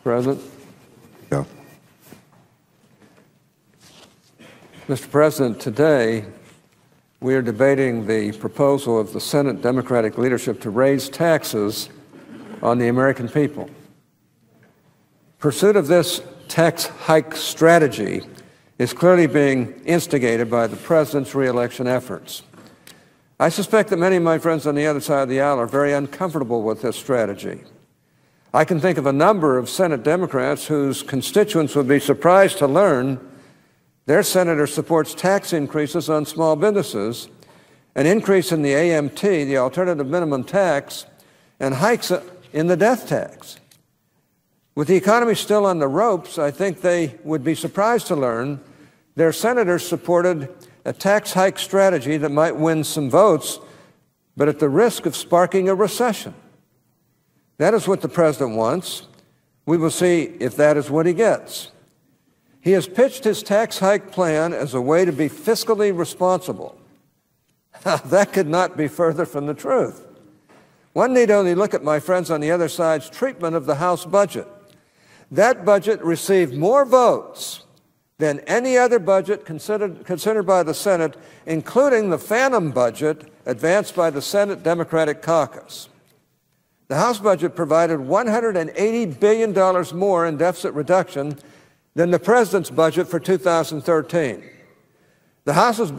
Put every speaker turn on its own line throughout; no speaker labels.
President.
Yeah.
Mr. President, today we are debating the proposal of the Senate Democratic leadership to raise taxes on the American people. Pursuit of this tax hike strategy is clearly being instigated by the President's reelection efforts. I suspect that many of my friends on the other side of the aisle are very uncomfortable with this strategy. I can think of a number of Senate Democrats whose constituents would be surprised to learn their senator supports tax increases on small businesses, an increase in the AMT, the alternative minimum tax, and hikes in the death tax. With the economy still on the ropes, I think they would be surprised to learn their senators supported a tax hike strategy that might win some votes, but at the risk of sparking a recession. That is what the President wants. We will see if that is what he gets. He has pitched his tax hike plan as a way to be fiscally responsible. That could not be further from the truth. One need only look at my friends on the other side's treatment of the House budget. That budget received more votes than any other budget considered by the Senate, including the phantom budget advanced by the Senate Democratic caucus. The House budget provided $180 billion more in deficit reduction than the President's budget for 2013. The House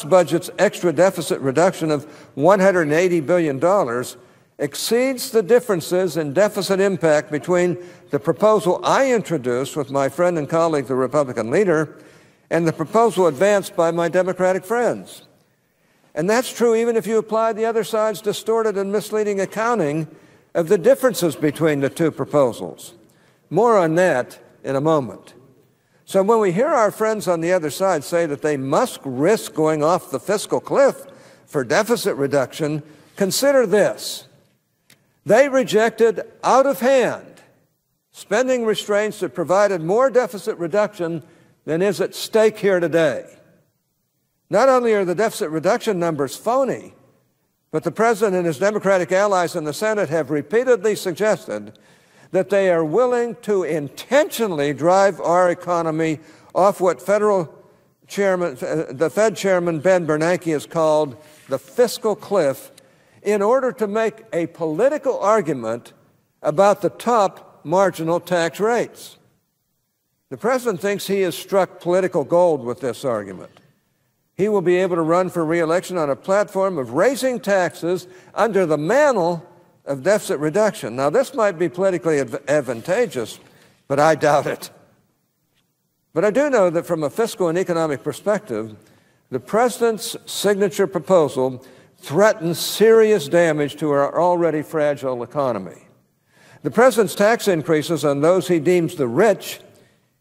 budget's extra deficit reduction of $180 billion exceeds the differences in deficit impact between the proposal I introduced with my friend and colleague, the Republican leader, and the proposal advanced by my Democratic friends. And that's true even if you apply the other side's distorted and misleading accounting of the differences between the two proposals. More on that in a moment. So when we hear our friends on the other side say that they must risk going off the fiscal cliff for deficit reduction, consider this. They rejected out of hand spending restraints that provided more deficit reduction than is at stake here today. Not only are the deficit reduction numbers phony, but the President and his Democratic allies in the Senate have repeatedly suggested that they are willing to intentionally drive our economy off what the Fed Chairman Ben Bernanke has called the fiscal cliff in order to make a political argument about the top marginal tax rates. The President thinks he has struck political gold with this argument. He will be able to run for re-election on a platform of raising taxes under the mantle of deficit reduction. Now, this might be politically advantageous, but I doubt it. But I do know that from a fiscal and economic perspective, the President's signature proposal threatens serious damage to our already fragile economy. The President's tax increases on those he deems the rich,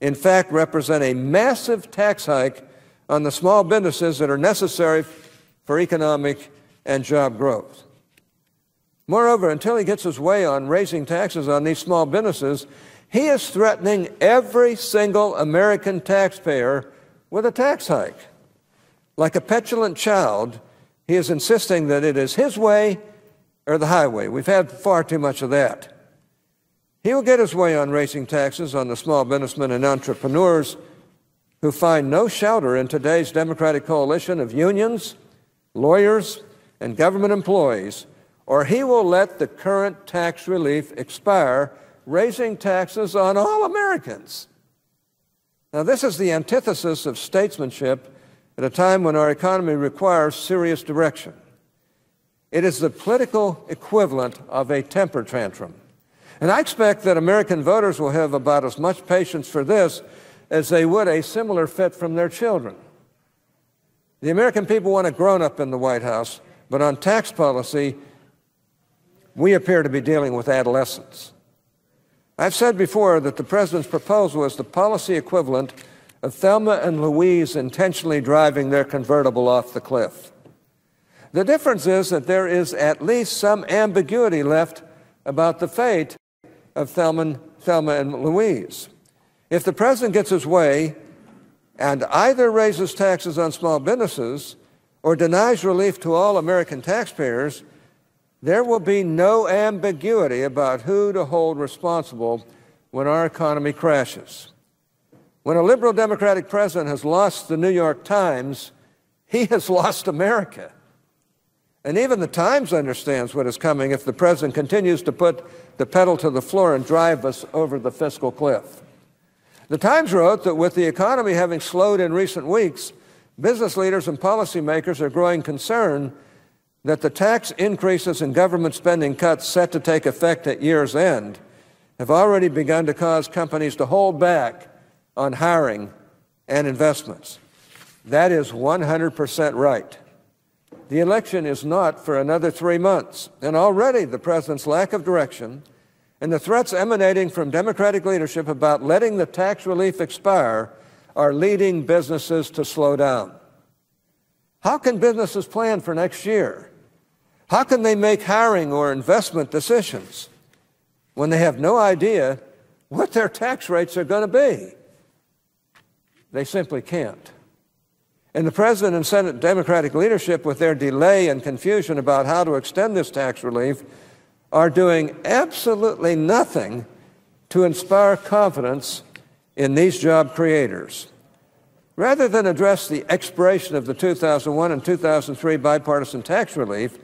in fact, represent a massive tax hike on the small businesses that are necessary for economic and job growth. Moreover, until he gets his way on raising taxes on these small businesses, he is threatening every single American taxpayer with a tax hike. Like a petulant child, he is insisting that it is his way or the highway. We've had far too much of that. He will get his way on raising taxes on the small businessmen and entrepreneurs who find no shelter in today's Democratic coalition of unions, lawyers, and government employees, or he will let the current tax relief expire, raising taxes on all Americans. Now, this is the antithesis of statesmanship at a time when our economy requires serious direction. It is the political equivalent of a temper tantrum. And I expect that American voters will have about as much patience for this as they would a similar fit from their children. The American people want a grown-up in the White House, but on tax policy, we appear to be dealing with adolescents. I've said before that the President's proposal is the policy equivalent of Thelma and Louise intentionally driving their convertible off the cliff. The difference is that there is at least some ambiguity left about the fate of Thelma and Louise. If the President gets his way and either raises taxes on small businesses or denies relief to all American taxpayers, there will be no ambiguity about who to hold responsible when our economy crashes. When a liberal Democratic president has lost the New York Times, he has lost America. And even the Times understands what is coming if the president continues to put the pedal to the floor and drive us over the fiscal cliff. The Times wrote that with the economy having slowed in recent weeks, business leaders and policymakers are growing concerned that the tax increases and government spending cuts set to take effect at year's end have already begun to cause companies to hold back on hiring and investments. That is 100% right. The election is not for another 3 months, and already the president's lack of direction and the threats emanating from Democratic leadership about letting the tax relief expire are leading businesses to slow down. How can businesses plan for next year? How can they make hiring or investment decisions when they have no idea what their tax rates are going to be? They simply can't. And the President and Senate Democratic leadership, with their delay and confusion about how to extend this tax relief, are doing absolutely nothing to inspire confidence in these job creators. Rather than address the expiration of the 2001 and 2003 bipartisan tax relief,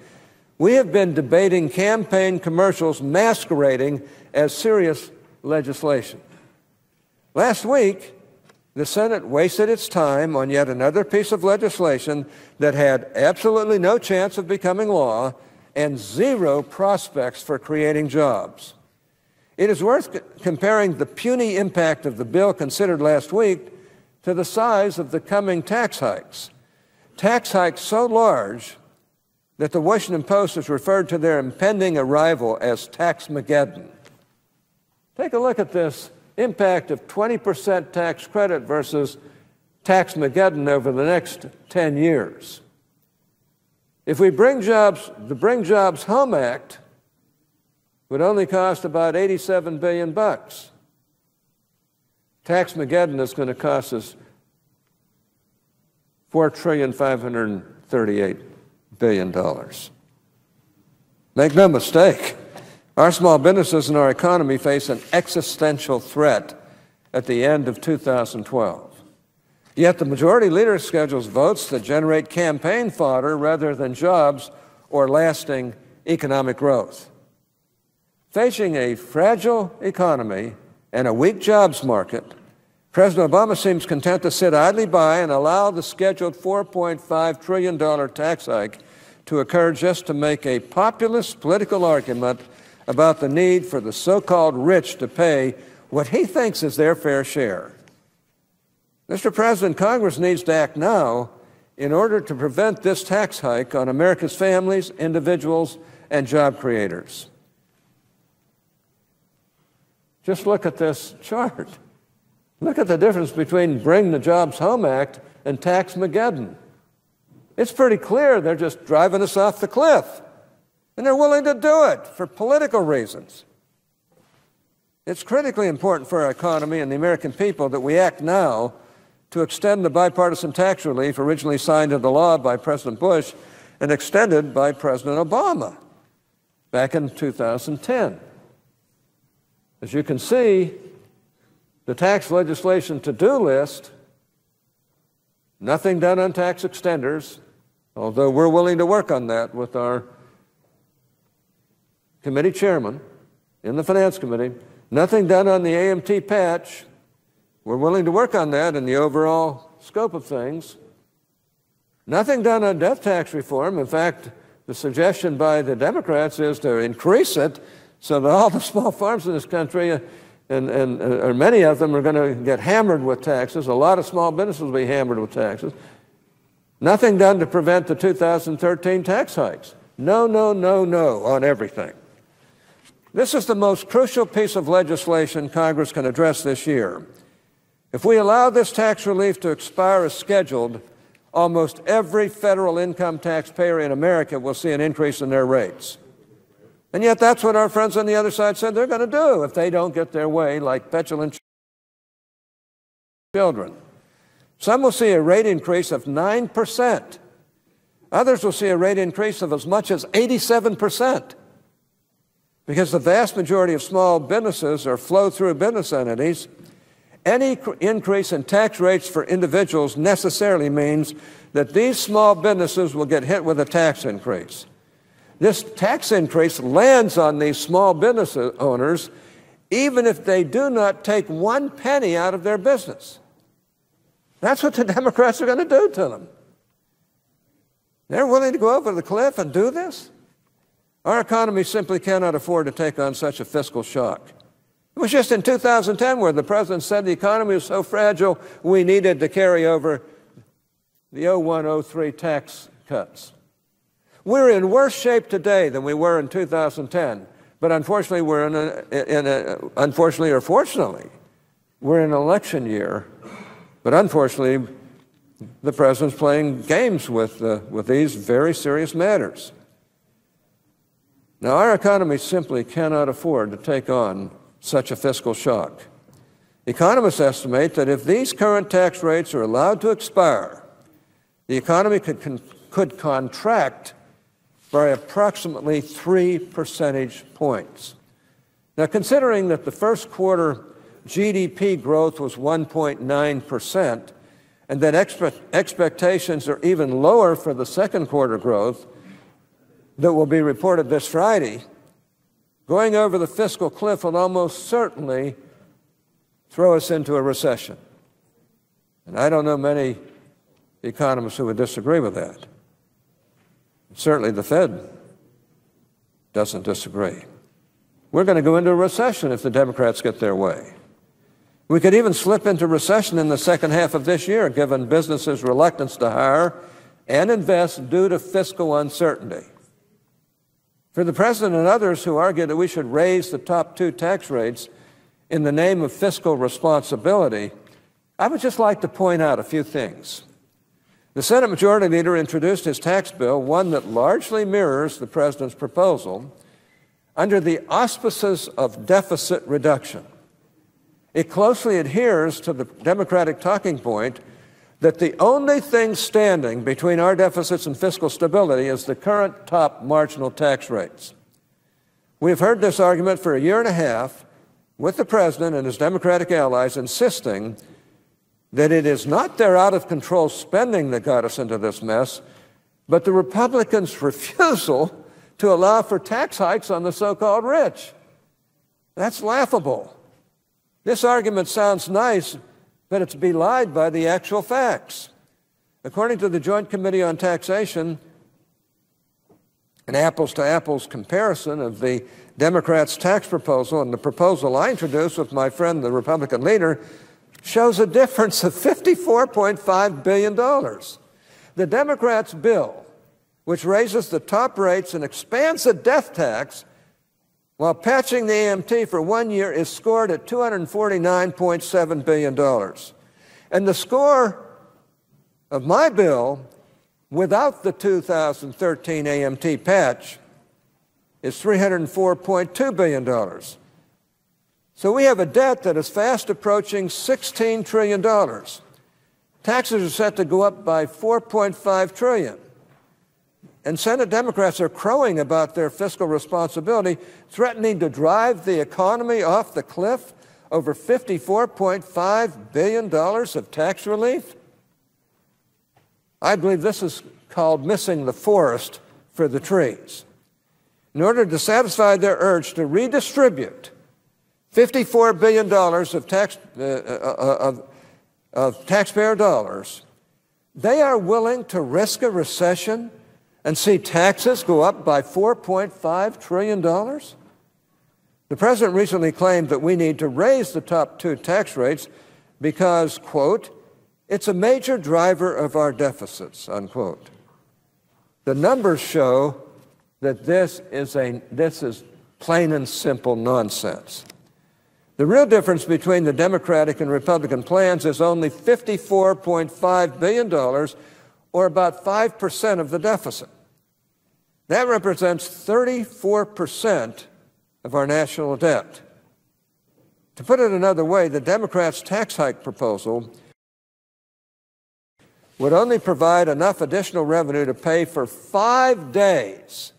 we have been debating campaign commercials masquerading as serious legislation. Last week, the Senate wasted its time on yet another piece of legislation that had absolutely no chance of becoming law and zero prospects for creating jobs. It is worth comparing the puny impact of the bill considered last week to the size of the coming tax hikes. Tax hikes so large that the Washington Post has referred to their impending arrival as Taxmageddon. Take a look at this impact of 20% tax credit versus Taxmageddon over the next 10 years. If we bring jobs, the Bring Jobs Home Act would only cost about $87 billion. Taxmageddon is going to cost us $4,538 billion. Make no mistake, our small businesses and our economy face an existential threat at the end of 2012. Yet the majority leader schedules votes that generate campaign fodder rather than jobs or lasting economic growth. Facing a fragile economy and a weak jobs market, President Obama seems content to sit idly by and allow the scheduled $4.5 trillion tax hike to occur just to make a populist political argument about the need for the so-called rich to pay what he thinks is their fair share. Mr. President, Congress needs to act now in order to prevent this tax hike on America's families, individuals, and job creators. Just look at this chart. Look at the difference between Bring the Jobs Home Act and Taxmageddon. It's pretty clear they're just driving us off the cliff, and they're willing to do it for political reasons. It's critically important for our economy and the American people that we act now to extend the bipartisan tax relief originally signed into law by President Bush and extended by President Obama back in 2010. As you can see, the tax legislation to-do list, nothing done on tax extenders, although we're willing to work on that with our committee chairman in the Finance Committee, nothing done on the AMT patch. We're willing to work on that in the overall scope of things. Nothing done on death tax reform. In fact, the suggestion by the Democrats is to increase it so that all the small farms in this country, or many of them, are going to get hammered with taxes. A lot of small businesses will be hammered with taxes. Nothing done to prevent the 2013 tax hikes. No, no, no, no on everything. This is the most crucial piece of legislation Congress can address this year. If we allow this tax relief to expire as scheduled, almost every federal income taxpayer in America will see an increase in their rates. And yet that's what our friends on the other side said they're going to do if they don't get their way, like petulant children. Some will see a rate increase of 9%. Others will see a rate increase of as much as 87%, because the vast majority of small businesses are flow-through business entities. Any increase in tax rates for individuals necessarily means that these small businesses will get hit with a tax increase. This tax increase lands on these small business owners even if they do not take 1 penny out of their business. That's what the Democrats are going to do to them. They're willing to go over the cliff and do this? Our economy simply cannot afford to take on such a fiscal shock. It was just in 2010 where the president said the economy was so fragile we needed to carry over the 01-03 tax cuts. We're in worse shape today than we were in 2010, but unfortunately unfortunately or fortunately, we're in an election year, but unfortunately the president's playing games with these very serious matters. Now, our economy simply cannot afford to take on such a fiscal shock. Economists estimate that if these current tax rates are allowed to expire, the economy could contract by approximately 3 percentage points. Now, considering that the first quarter GDP growth was 1.9%, and that expectations are even lower for the second quarter growth that will be reported this Friday, going over the fiscal cliff will almost certainly throw us into a recession. And I don't know many economists who would disagree with that. Certainly the Fed doesn't disagree. We're going to go into a recession if the Democrats get their way. We could even slip into recession in the second half of this year, given businesses' reluctance to hire and invest due to fiscal uncertainty. For the president and others who argue that we should raise the top 2 tax rates in the name of fiscal responsibility, I would just like to point out a few things. The Senate Majority Leader introduced his tax bill, one that largely mirrors the president's proposal, under the auspices of deficit reduction. It closely adheres to the Democratic talking point that the only thing standing between our deficits and fiscal stability is the current top marginal tax rates. We've heard this argument for a year and a half, with the president and his Democratic allies insisting that it is not their out-of-control spending that got us into this mess, but the Republicans' refusal to allow for tax hikes on the so-called rich. That's laughable. This argument sounds nice, but it's belied by the actual facts. According to the Joint Committee on Taxation, an apples-to-apples comparison of the Democrats' tax proposal and the proposal I introduced with my friend, the Republican leader, shows a difference of $54.5 billion. The Democrats' bill, which raises the top rates and expands the death tax while patching the AMT for 1 year, is scored at $249.7 billion. And the score of my bill, without the 2013 AMT patch, is $304.2 billion. So we have a debt that is fast approaching $16 trillion. Taxes are set to go up by $4.5 trillion. And Senate Democrats are crowing about their fiscal responsibility, threatening to drive the economy off the cliff over $54.5 billion of tax relief. I believe this is called missing the forest for the trees. In order to satisfy their urge to redistribute $54 billion of taxpayer dollars, they are willing to risk a recession and see taxes go up by $4.5 trillion? The president recently claimed that we need to raise the top 2 tax rates because, quote, it's a major driver of our deficits, unquote. The numbers show that this is plain and simple nonsense. The real difference between the Democratic and Republican plans is only $54.5 billion, or about 5% of the deficit. That represents 34% of our national debt. To put it another way, the Democrats' tax hike proposal would only provide enough additional revenue to pay for 5 days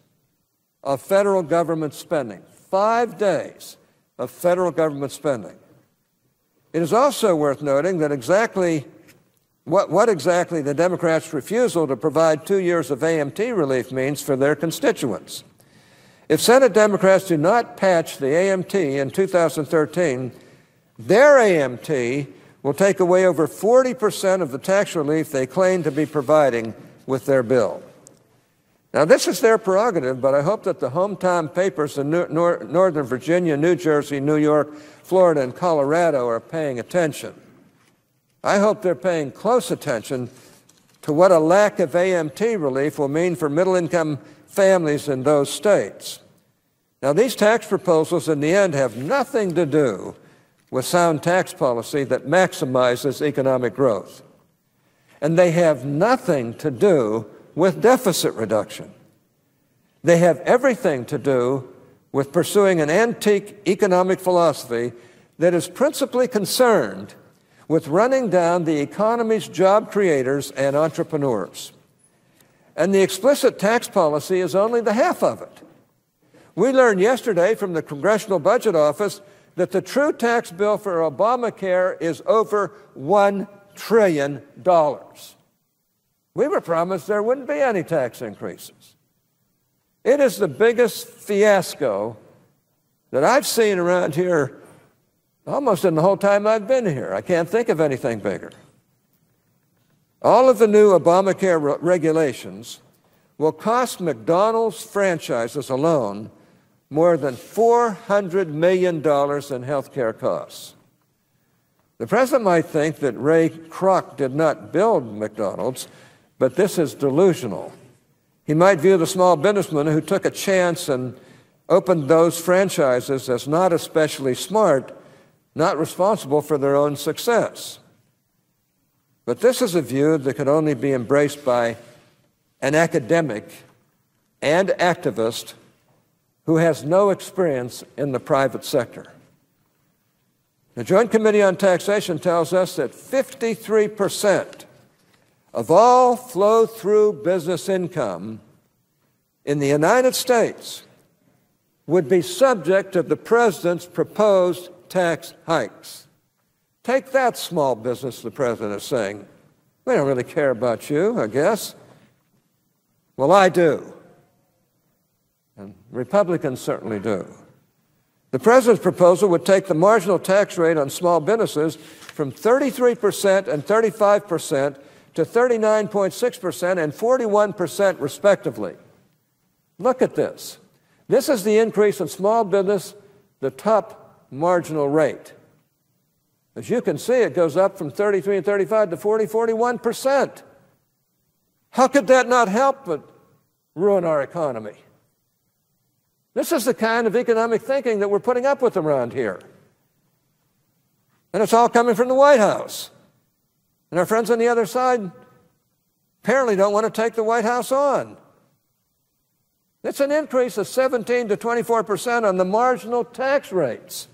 of federal government spending. 5 days of federal government spending. It is also worth noting that what exactly the Democrats' refusal to provide 2 years of AMT relief means for their constituents. If Senate Democrats do not patch the AMT in 2013, their AMT will take away over 40% of the tax relief they claim to be providing with their bill. Now, this is their prerogative, but I hope that the hometown papers in Northern Virginia, New Jersey, New York, Florida, and Colorado are paying attention. I hope they're paying close attention to what a lack of AMT relief will mean for middle-income families in those states. Now, these tax proposals in the end have nothing to do with sound tax policy that maximizes economic growth. And they have nothing to do with deficit reduction. They have everything to do with pursuing an antique economic philosophy that is principally concerned with running down the economy's job creators and entrepreneurs. And the explicit tax policy is only the half of it. We learned yesterday from the Congressional Budget Office that the true tax bill for Obamacare is over $1 trillion. We were promised there wouldn't be any tax increases. It is the biggest fiasco that I've seen around here almost in the whole time I've been here. I can't think of anything bigger. All of the new Obamacare regulations will cost McDonald's franchises alone more than $400 million in health care costs. The president might think that Ray Kroc did not build McDonald's, but this is delusional. He might view the small businessman who took a chance and opened those franchises as not especially smart, not responsible for their own success. But this is a view that could only be embraced by an academic and activist who has no experience in the private sector. The Joint Committee on Taxation tells us that 53% of all flow-through business income in the United States would be subject to the president's proposed tax hikes. Take that, small business, the president is saying. We don't really care about you, I guess. Well, I do. And Republicans certainly do. The president's proposal would take the marginal tax rate on small businesses from 33% and 35% to 39.6% and 41% respectively. Look at this. This is the increase in small business, the top marginal rate. As you can see, it goes up from 33 and 35 to 40, 41%. How could that not help but ruin our economy? This is the kind of economic thinking that we're putting up with around here. And it's all coming from the White House. And our friends on the other side apparently don't want to take the White House on. It's an increase of 17 to 24% on the marginal tax rates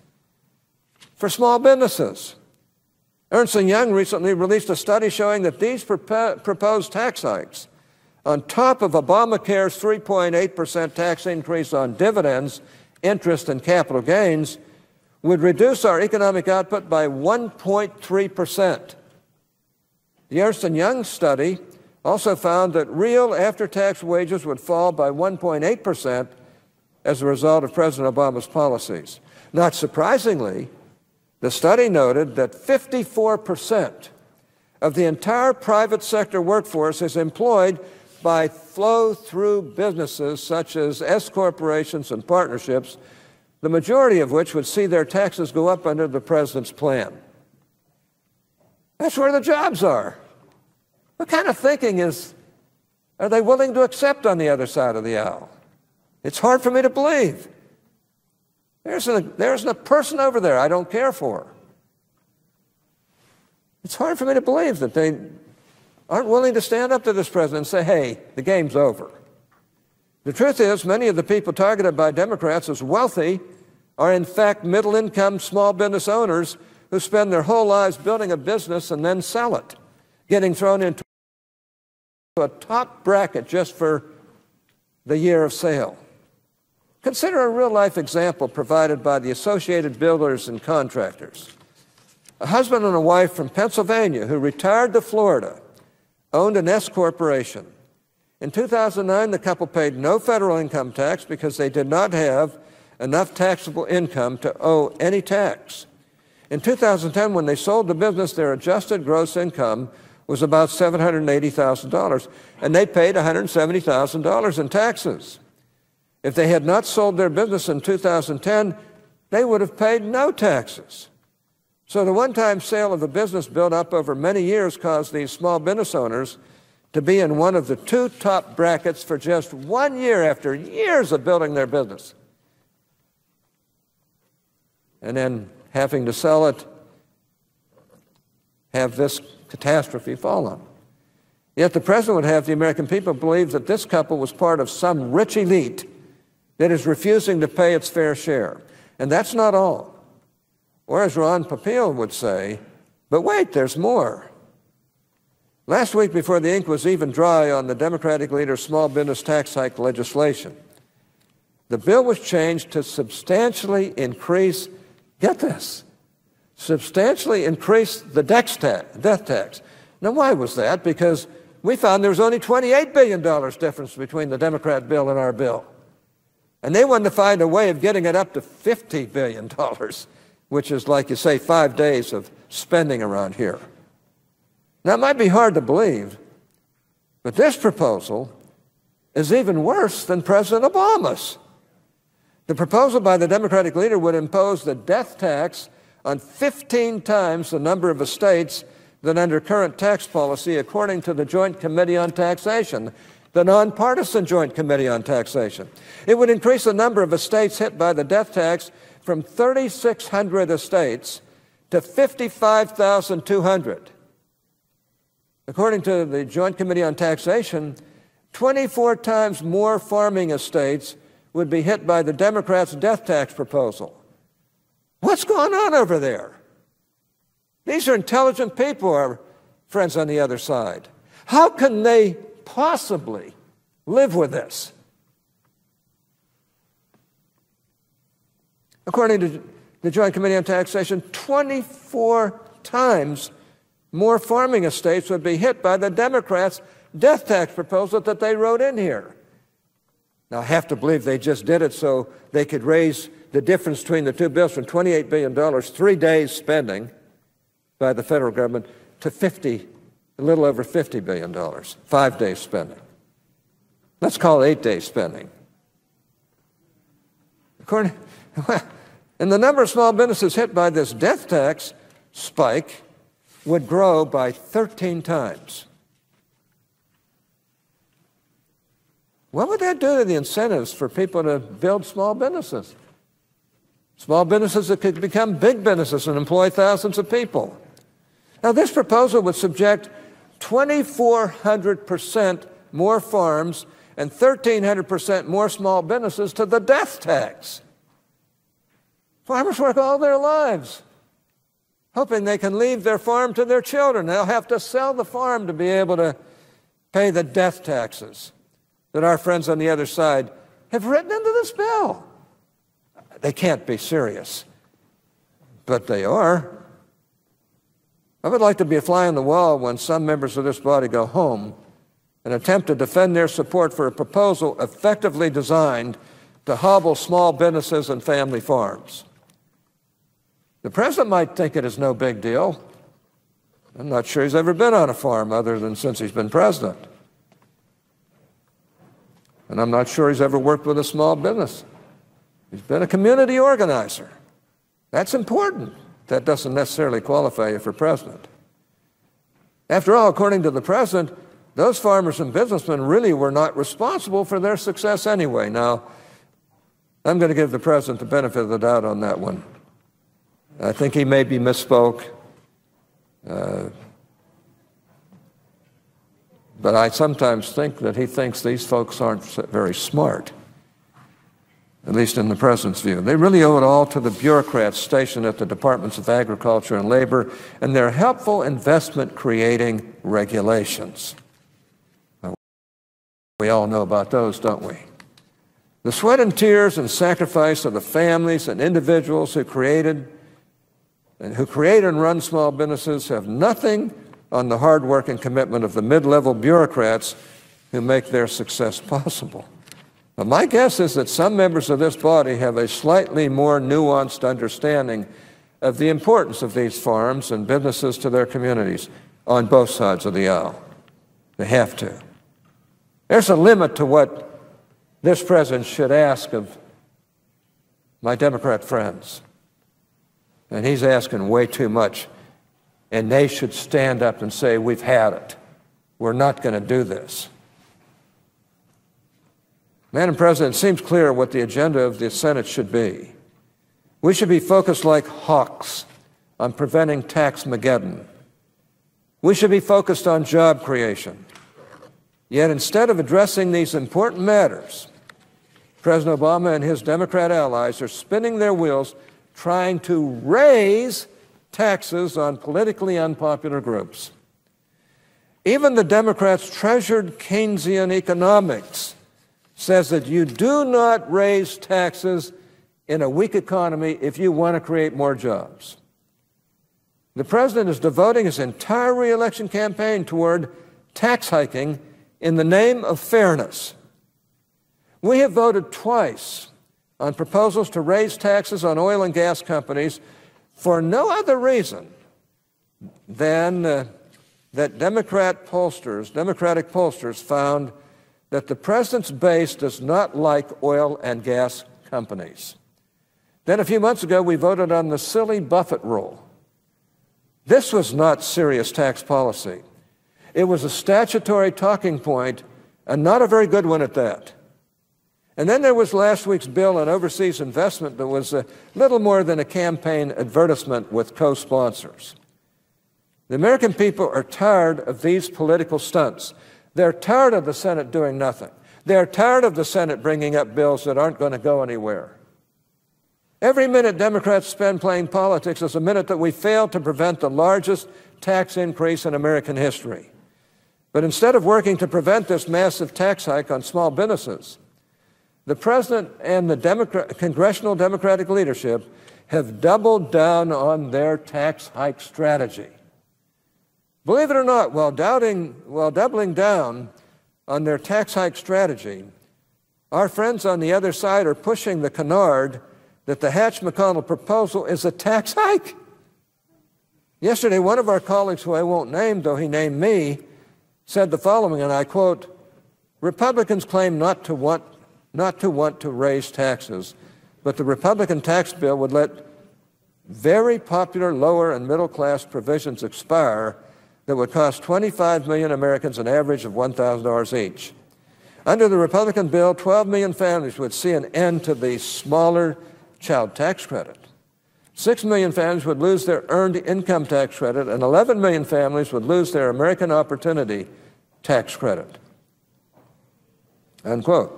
for small businesses. Ernst & Young recently released a study showing that these proposed tax hikes, on top of Obamacare's 3.8% tax increase on dividends, interest, and capital gains, would reduce our economic output by 1.3%. The Ernst & Young study also found that real after-tax wages would fall by 1.8% as a result of President Obama's policies. Not surprisingly, the study noted that 54% of the entire private sector workforce is employed by flow-through businesses such as S corporations and partnerships, the majority of which would see their taxes go up under the president's plan. That's where the jobs are. What kind of thinking are they willing to accept on the other side of the aisle? It's hard for me to believe. There's a person over there I don't care for. It's hard for me to believe that they aren't willing to stand up to this president and say, hey, the game's over. The truth is, many of the people targeted by Democrats as wealthy are in fact middle-income small business owners who spend their whole lives building a business and then sell it, getting thrown into a top bracket just for the year of sale. Consider a real-life example provided by the Associated Builders and Contractors. A husband and a wife from Pennsylvania who retired to Florida owned an S corporation. In 2009, the couple paid no federal income tax because they did not have enough taxable income to owe any tax. In 2010, when they sold the business, their adjusted gross income was about $780,000, and they paid $170,000 in taxes. If they had not sold their business in 2010, they would have paid no taxes. So the one-time sale of the business built up over many years caused these small business owners to be in one of the two top brackets for just 1 year after years of building their business. And then having to sell it, have this catastrophe fall on them. Yet the president would have the American people believe that this couple was part of some rich elite that is refusing to pay its fair share. And that's not all. Or as Ron Popeil would say, but wait, there's more. Last week, before the ink was even dry on the Democratic leader's small business tax hike legislation, the bill was changed to substantially increase, get this, substantially increase the death tax. Now, why was that? Because we found there was only $28 billion difference between the Democrat bill and our bill. And they wanted to find a way of getting it up to $50 billion, which is, like you say, 5 days of spending around here. Now, it might be hard to believe, but this proposal is even worse than President Obama's. The proposal by the Democratic leader would impose the death tax on 15 times the number of estates than under current tax policy, according to the Joint Committee on Taxation, the nonpartisan Joint Committee on Taxation. It would increase the number of estates hit by the death tax from 3,600 estates to 55,200. According to the Joint Committee on Taxation, 24 times more farming estates would be hit by the Democrats' death tax proposal. What's going on over there? These are intelligent people, our friends on the other side. How can they possibly live with this? According to the Joint Committee on Taxation, 24 times more farming estates would be hit by the Democrats' death tax proposal that they wrote in here. Now, I have to believe they just did it so they could raise the difference between the two bills from $28 billion, 3 days spending by the federal government, to a little over $50 billion, 5 days spending. Let's call it 8 days spending. And the number of small businesses hit by this death tax spike would grow by 13 times. What would that do to the incentives for people to build small businesses? Small businesses that could become big businesses and employ thousands of people. Now, this proposal would subject 2,400% more farms and 1,300% more small businesses to the death tax. Farmers work all their lives, hoping they can leave their farm to their children. They'll have to sell the farm to be able to pay the death taxes that our friends on the other side have written into this bill. They can't be serious, but they are. I would like to be a fly on the wall when some members of this body go home and attempt to defend their support for a proposal effectively designed to hobble small businesses and family farms. The president might think it is no big deal. I'm not sure he's ever been on a farm other than since he's been president. And I'm not sure he's ever worked with a small business. He's been a community organizer. That's important. That doesn't necessarily qualify you for president. After all, according to the president, those farmers and businessmen really were not responsible for their success anyway. Now, I'm going to give the president the benefit of the doubt on that one. I think he maybe misspoke. But I sometimes think that he thinks these folks aren't very smart, at least in the president's view. They really owe it all to the bureaucrats stationed at the Departments of Agriculture and Labor and their helpful investment-creating regulations. We all know about those, don't we? The sweat and tears and sacrifice of the families and individuals who created and run small businesses have nothing on the hard work and commitment of the mid-level bureaucrats who make their success possible. But my guess is that some members of this body have a slightly more nuanced understanding of the importance of these farms and businesses to their communities on both sides of the aisle. They have to. There's a limit to what this president should ask of my Democrat friends. And he's asking way too much. And they should stand up and say, we've had it. We're not going to do this. Madam President, it seems clear what the agenda of the Senate should be. We should be focused like hawks on preventing tax-mageddon. We should be focused on job creation. Yet instead of addressing these important matters, President Obama and his Democrat allies are spinning their wheels trying to raise taxes on politically unpopular groups. Even the Democrats' treasured Keynesian economics says that you do not raise taxes in a weak economy if you want to create more jobs. The president is devoting his entire re-election campaign toward tax hiking in the name of fairness. We have voted twice on proposals to raise taxes on oil and gas companies for no other reason than that Democratic pollsters found that the president's base does not like oil and gas companies. Then a few months ago, we voted on the silly Buffett rule. This was not serious tax policy. It was a statutory talking point, and not a very good one at that. And then there was last week's bill on overseas investment that was a little more than a campaign advertisement with co-sponsors. The American people are tired of these political stunts. They're tired of the Senate doing nothing. They're tired of the Senate bringing up bills that aren't going to go anywhere. Every minute Democrats spend playing politics is a minute that we fail to prevent the largest tax increase in American history. But instead of working to prevent this massive tax hike on small businesses, the president and the congressional Democratic leadership have doubled down on their tax hike strategy. Believe it or not, while doubling down on their tax hike strategy, our friends on the other side are pushing the canard that the Hatch-McConnell proposal is a tax hike. Yesterday, one of our colleagues, who I won't name, though he named me, said the following, and I quote, "Republicans claim not to want to raise taxes, but the Republican tax bill would let very popular lower and middle class provisions expire that would cost 25 million Americans an average of $1,000 each. Under the Republican bill, 12 million families would see an end to the smaller child tax credit. 6 million families would lose their earned income tax credit, and 11 million families would lose their American Opportunity tax credit." Unquote.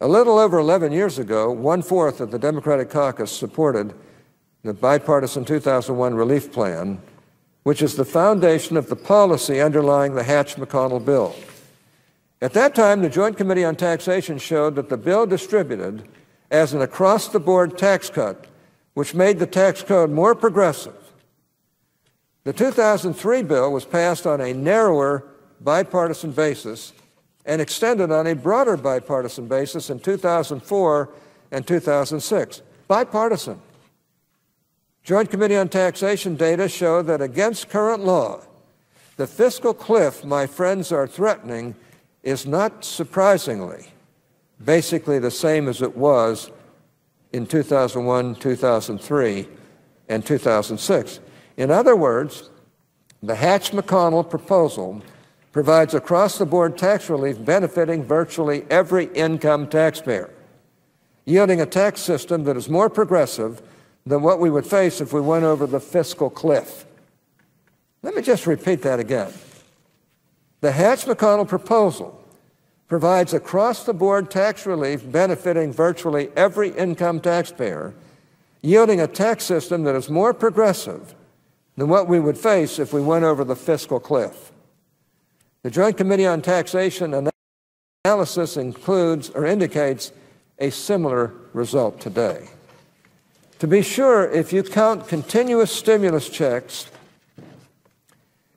A little over 11 years ago, 1/4 of the Democratic caucus supported the bipartisan 2001 relief plan, which is the foundation of the policy underlying the Hatch-McConnell bill. At that time, the Joint Committee on Taxation showed that the bill distributed as an across-the-board tax cut, which made the tax code more progressive. The 2003 bill was passed on a narrower bipartisan basis and extended on a broader bipartisan basis in 2004 and 2006. Bipartisan. Joint Committee on Taxation data show that against current law, the fiscal cliff my friends are threatening is not surprisingly basically the same as it was in 2001, 2003, and 2006. In other words, the Hatch-McConnell proposal provides across-the-board tax relief benefiting virtually every income taxpayer, yielding a tax system that is more progressive than what we would face if we went over the fiscal cliff. Let me just repeat that again. The Hatch-McConnell proposal provides across-the-board tax relief benefiting virtually every income taxpayer, yielding a tax system that is more progressive than what we would face if we went over the fiscal cliff. The Joint Committee on Taxation analysis includes or indicates a similar result today. To be sure, if you count continuous stimulus checks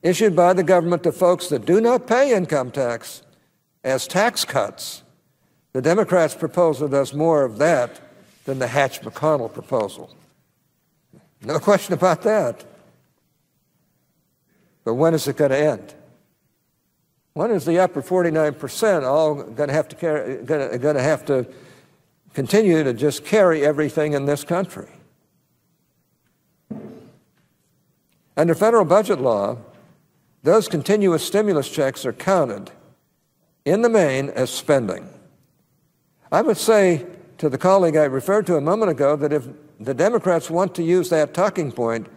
issued by the government to folks that do not pay income tax as tax cuts, the Democrats' proposal does more of that than the Hatch-McConnell proposal. No question about that. But when is it going to end? When is the upper 49% all going to have to continue to just carry everything in this country? Under federal budget law, those continuous stimulus checks are counted in the main as spending. I would say to the colleague I referred to a moment ago that if the Democrats want to use that talking point,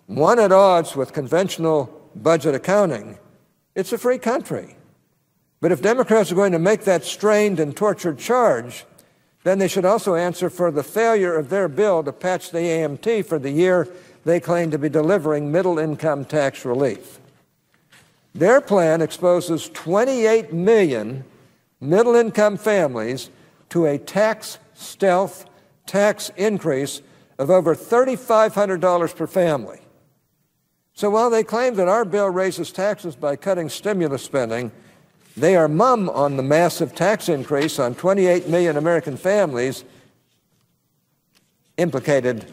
one at odds with conventional budget accounting, it's a free country. But if Democrats are going to make that strained and tortured charge, then they should also answer for the failure of their bill to patch the AMT for the year they claim to be delivering middle-income tax relief. Their plan exposes 28 million middle-income families to a tax stealth tax increase of over $3,500 per family. So while they claim that our bill raises taxes by cutting stimulus spending, they are mum on the massive tax increase on 28 million American families implicated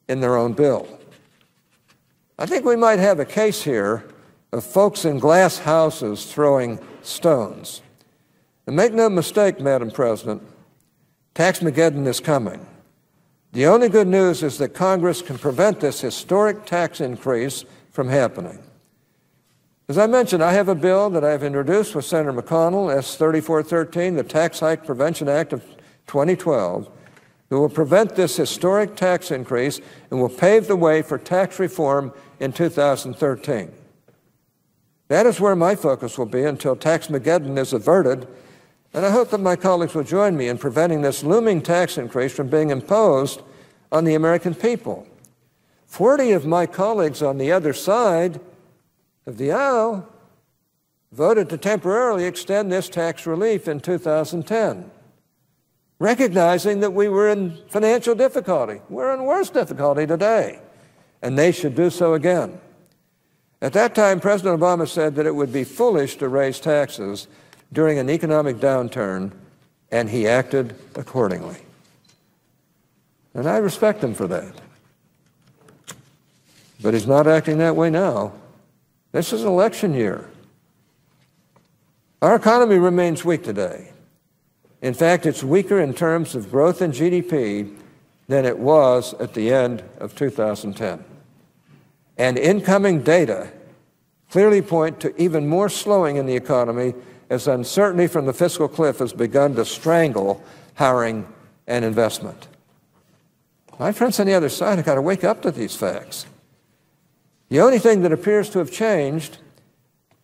in their own bill. I think we might have a case here of folks in glass houses throwing stones. And make no mistake, Madam President, Tax-Mageddon is coming. The only good news is that Congress can prevent this historic tax increase from happening. As I mentioned, I have a bill that I've introduced with Senator McConnell, S. 3413, the Tax Hike Prevention Act of 2012, that will prevent this historic tax increase and will pave the way for tax reform in 2013. That is where my focus will be until Tax-Mageddon is averted, and I hope that my colleagues will join me in preventing this looming tax increase from being imposed on the American people. 40 of my colleagues on the other side of the aisle voted to temporarily extend this tax relief in 2010, recognizing that we were in financial difficulty. We're in worse difficulty today, and they should do so again. At that time, President Obama said that it would be foolish to raise taxes during an economic downturn, and he acted accordingly. And I respect him for that. But he's not acting that way now. This is an election year. Our economy remains weak today. In fact, it's weaker in terms of growth in GDP than it was at the end of 2010. And incoming data clearly point to even more slowing in the economy as uncertainty from the fiscal cliff has begun to strangle hiring and investment. My friends on the other side have got to wake up to these facts. The only thing that appears to have changed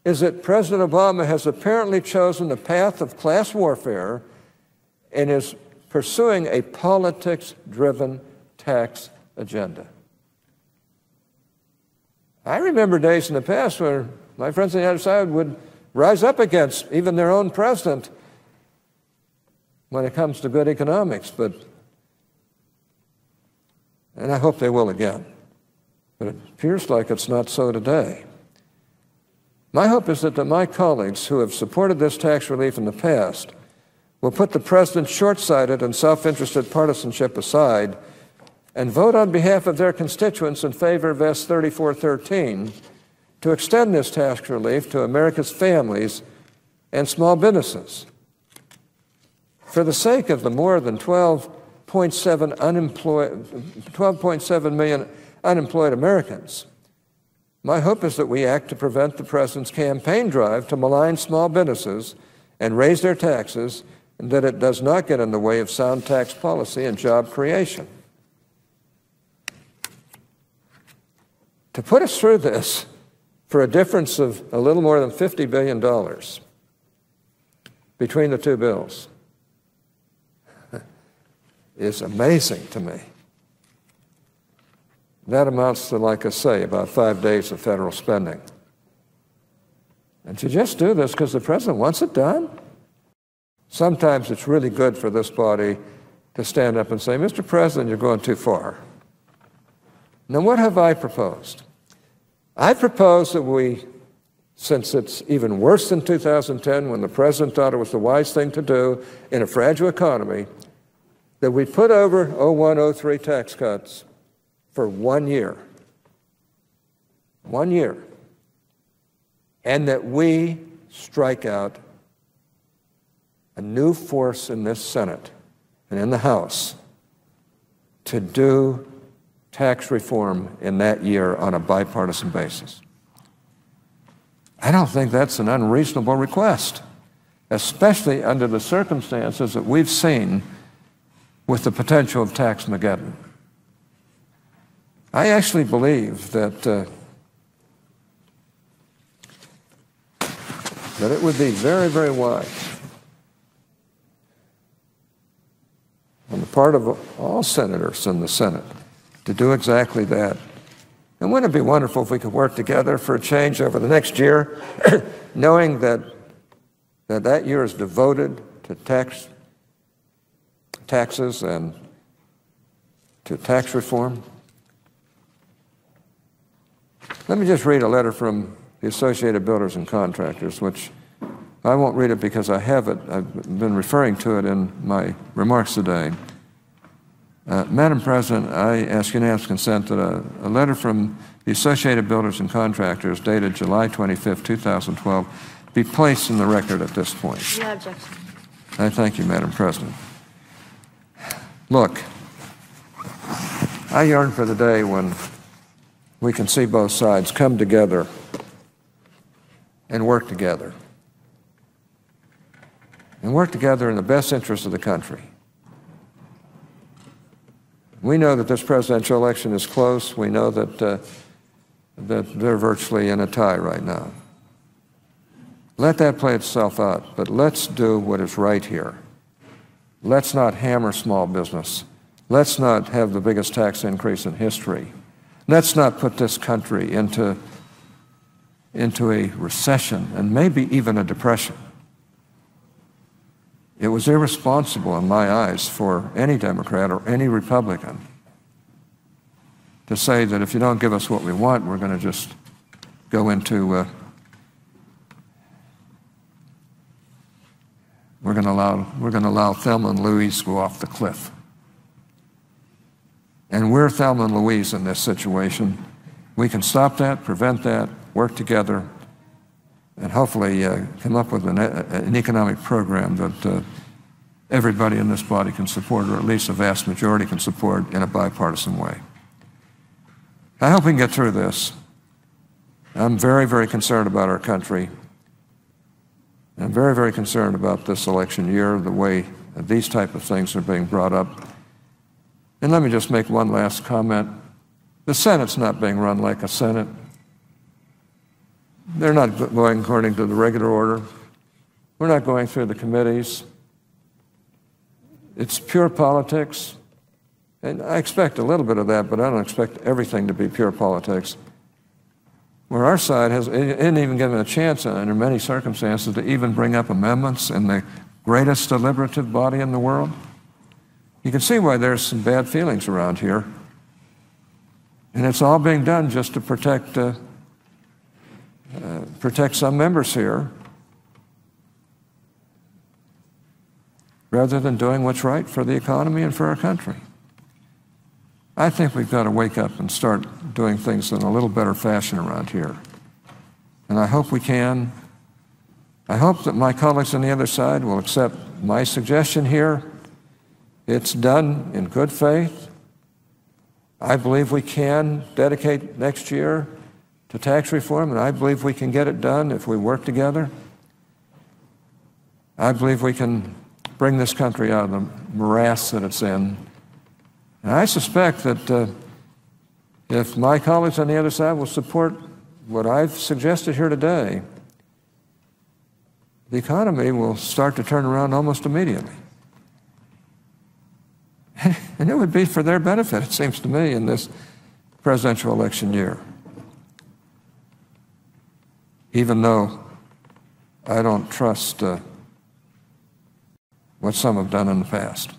is that President Obama has apparently chosen the path of class warfare and is pursuing a politics-driven tax agenda. I remember days in the past where my friends on the other side would rise up against even their own president when it comes to good economics, and I hope they will again. But it appears like it's not so today. My hope is that my colleagues who have supported this tax relief in the past will put the president's short-sighted and self-interested partisanship aside and vote on behalf of their constituents in favor of S. 3413 to extend this tax relief to America's families and small businesses. For the sake of the more than 12.7 million unemployed Americans, my hope is that we act to prevent the president's campaign drive to malign small businesses and raise their taxes, and that it does not get in the way of sound tax policy and job creation. To put us through this for a difference of a little more than $50 billion between the two bills is amazing to me. That amounts to, like I say, about 5 days of federal spending. And to just do this because the president wants it done? Sometimes it's really good for this body to stand up and say, Mr. President, you're going too far. Now, what have I proposed? I propose that we, since it's even worse than 2010 when the president thought it was the wise thing to do in a fragile economy, that we put over 0103 tax cuts for 1 year. 1 year. And that we strike out a new force in this Senate and in the House to do tax reform in that year on a bipartisan basis. I don't think that's an unreasonable request, especially under the circumstances that we've seen with the potential of Tax-Mageddon. I actually believe that it would be very, very wise on the part of all senators in the Senate to do exactly that. And wouldn't it be wonderful if we could work together for a change over the next year, knowing that that year is devoted to taxes and to tax reform? Let me just read a letter from the Associated Builders and Contractors, which I won't read it because I have it. I've been referring to it in my remarks today. Madam President, I ask unanimous consent that a letter from the Associated Builders and Contractors dated July 25, 2012 be placed in the record at this point.
No objection.
I thank you, Madam President. Look, I yearn for the day when we can see both sides come together and work together. And work together in the best interest of the country. We know that this presidential election is close. We know that, that they're virtually in a tie right now. Let that play itself out, but let's do what is right here. Let's not hammer small business. Let's not have the biggest tax increase in history. Let's not put this country into a recession and maybe even a depression. It was irresponsible in my eyes for any Democrat or any Republican to say that if you don't give us what we want, we're going to just go into, we're going to allow Thelma and Louise to go off the cliff. And we're Thelma and Louise in this situation. We can stop that, prevent that, work together, and hopefully come up with an economic program that everybody in this body can support, or at least a vast majority can support in a bipartisan way. I hope we can get through this. I'm very, very concerned about our country. I'm very, very concerned about this election year, the way these type of things are being brought up. And let me just make one last comment. The Senate's not being run like a Senate. They're not going according to the regular order. We're not going through the committees. It's pure politics. And I expect a little bit of that, but I don't expect everything to be pure politics. Where our side isn't even given a chance under many circumstances to even bring up amendments in the greatest deliberative body in the world. You can see why there's some bad feelings around here. And it's all being done just to protect some members here rather than doing what's right for the economy and for our country. I think we've got to wake up and start doing things in a little better fashion around here. And I hope we can. I hope that my colleagues on the other side will accept my suggestion here. It's done in good faith. I believe we can dedicate next year to tax reform, and I believe we can get it done if we work together. I believe we can bring this country out of the morass that it's in. And I suspect that if my colleagues on the other side will support what I've suggested here today, the economy will start to turn around almost immediately. And it would be for their benefit, it seems to me, in this presidential election year. Even though I don't trust what some have done in the past.